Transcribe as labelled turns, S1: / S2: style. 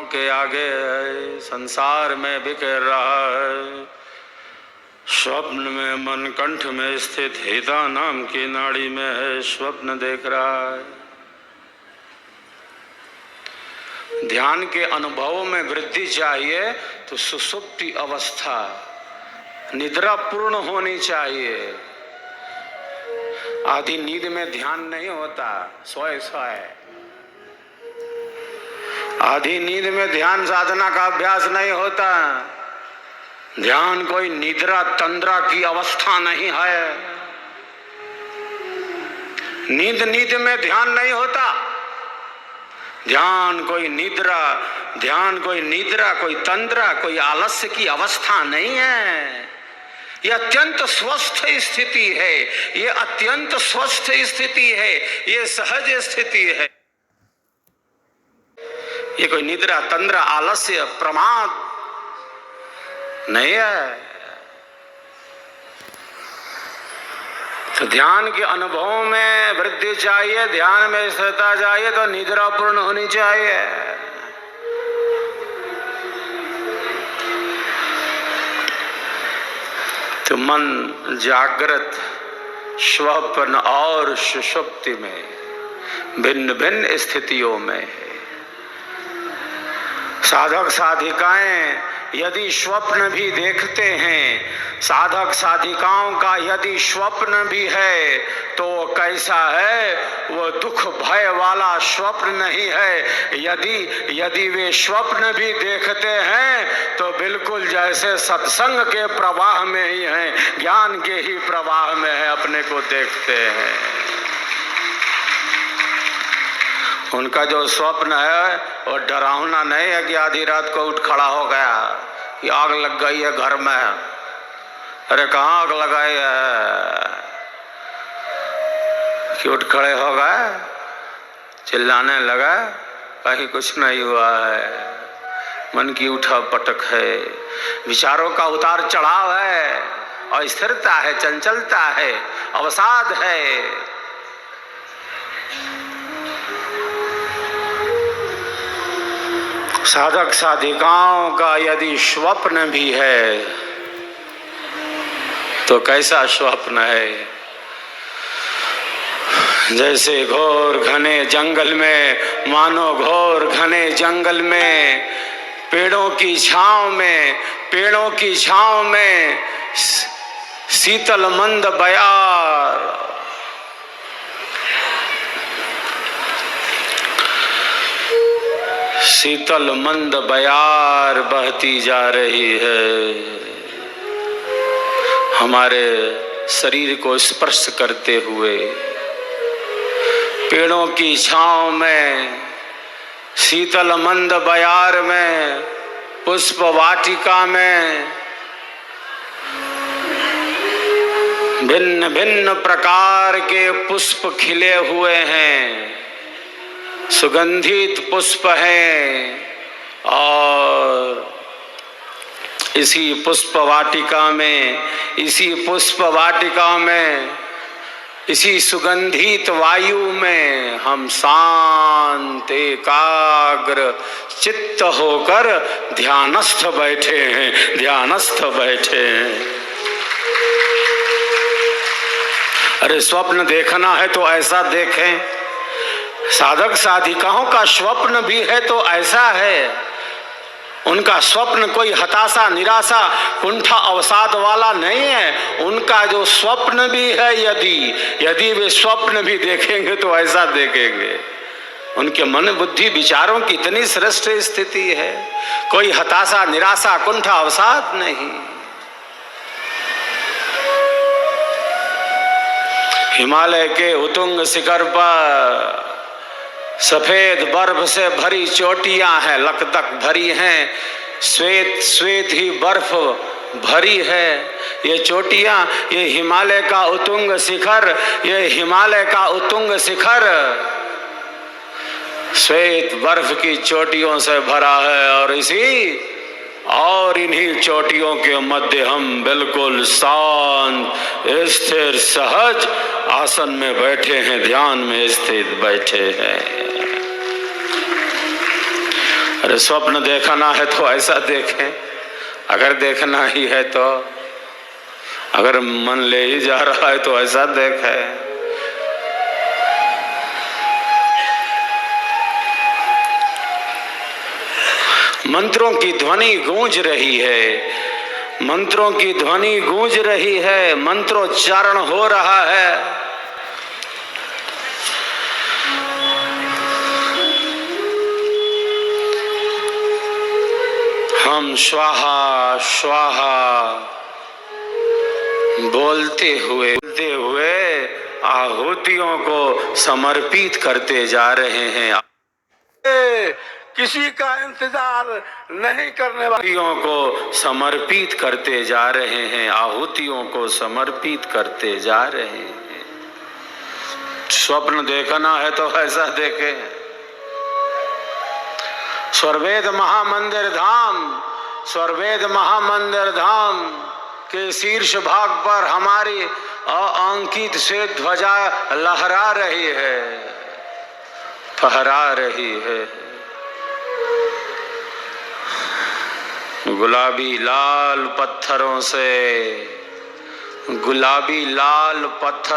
S1: के आगे है, संसार में बिखेर रहा है। स्वप्न में मन कंठ में स्थित हिता नाम की नाड़ी में है, स्वप्न देख रहा है। ध्यान के अनुभवों में वृद्धि चाहिए तो सुषुप्ति अवस्था निद्रा पूर्ण होनी चाहिए। आधी नींद में ध्यान नहीं होता, सोए सोए। आधी नींद में ध्यान साधना का अभ्यास नहीं होता। ध्यान कोई निद्रा तंद्रा की अवस्था नहीं है। नींद में ध्यान नहीं होता। ध्यान कोई निद्रा, कोई तंद्रा, कोई आलस्य की अवस्था नहीं है। ये अत्यंत स्वस्थ स्थिति है, ये अत्यंत स्वस्थ स्थिति है, ये सहज स्थिति है। ये कोई निद्रा तंद्रा आलस्य प्रमाद नहीं है। तो ध्यान के अनुभवों में वृद्धि चाहिए, ध्यान में स्थिरता चाहिए तो निद्रा पूर्ण होनी चाहिए। तो मन जागृत, स्वप्न और सुषुप्ति में भिन्न भिन्न स्थितियों में है। साधक साधिकाएं यदि स्वप्न भी देखते हैं, साधक साधिकाओं का यदि स्वप्न भी है तो कैसा है? वो दुख भय वाला स्वप्न नहीं है। यदि वे स्वप्न भी देखते हैं तो बिल्कुल जैसे सत्संग के प्रवाह में ही हैं, ज्ञान के ही प्रवाह में है, अपने को देखते हैं। उनका जो स्वप्न है वो डरावना नहीं है कि आधी रात को उठ खड़ा हो गया कि आग लग गई है घर में। अरे कहाँ आग लगाई है कि उठ खड़े हो गए, चिल्लाने लगा, कहीं कुछ नहीं हुआ है। मन की उठा पटक है, विचारों का उतार चढ़ाव है, अस्थिरता है, चंचलता है, अवसाद है। साधक साधिकाओं का यदि स्वप्न भी है तो कैसा स्वप्न है? जैसे घोर घने जंगल में, मानो घोर घने जंगल में पेड़ों की छांव में शीतल मंद बयार, शीतल मंद बयार बहती जा रही है, हमारे शरीर को स्पर्श करते हुए। पेड़ों की छांव में, शीतल मंद बयार में, पुष्प वाटिका में भिन्न भिन्न प्रकार के पुष्प खिले हुए हैं, सुगंधित पुष्प हैं। और इसी पुष्प वाटिका में, इसी सुगंधित वायु में हम शांत एकाग्र चित्त होकर ध्यानस्थ बैठे हैं। अरे स्वप्न देखना है तो ऐसा देखें। साधक साधिकाओं का स्वप्न भी है तो ऐसा है। उनका स्वप्न कोई हताशा, निराशा, कुंठा, अवसाद वाला नहीं है। उनका जो स्वप्न भी है, यदि वे स्वप्न भी देखेंगे तो ऐसा देखेंगे। उनके मन बुद्धि विचारों की इतनी श्रेष्ठ स्थिति है, कोई हताशा, निराशा, कुंठा, अवसाद नहीं। हिमालय के उत्तुंग शिखर पर सफेद बर्फ से भरी चोटियां हैं, लकदक भरी हैं, श्वेत ही बर्फ भरी है। ये चोटियां, ये हिमालय का उत्तुंग शिखर श्वेत बर्फ की चोटियों से भरा है। और इन्हीं चोटियों के मध्य हम बिल्कुल शांत, स्थिर, सहज आसन में बैठे हैं, ध्यान में स्थित बैठे हैं। अरे स्वप्न देखना है तो ऐसा देखें, अगर देखना ही है तो, अगर मन ले ही जा रहा है तो ऐसा देखें। मंत्रों की ध्वनि गूंज रही है, मंत्रों की ध्वनि गूंज रही है, मंत्रोच्चारण हो रहा है। हम स्वाहा स्वाहा बोलते हुए आहुतियों को समर्पित करते जा रहे हैं। किसी का इंतजार नहीं करने वालियों को समर्पित करते जा रहे हैं, आहुतियों को समर्पित करते जा रहे हैं। स्वप्न देखना है तो ऐसा देखें। स्वर्वेद महामंदिर धाम, स्वर्वेद महामंदिर धाम के शीर्ष भाग पर हमारी अंकित से ध्वजा लहरा रही है, फहरा रही है। गुलाबी लाल पत्थरों से, गुलाबी लाल पत्थर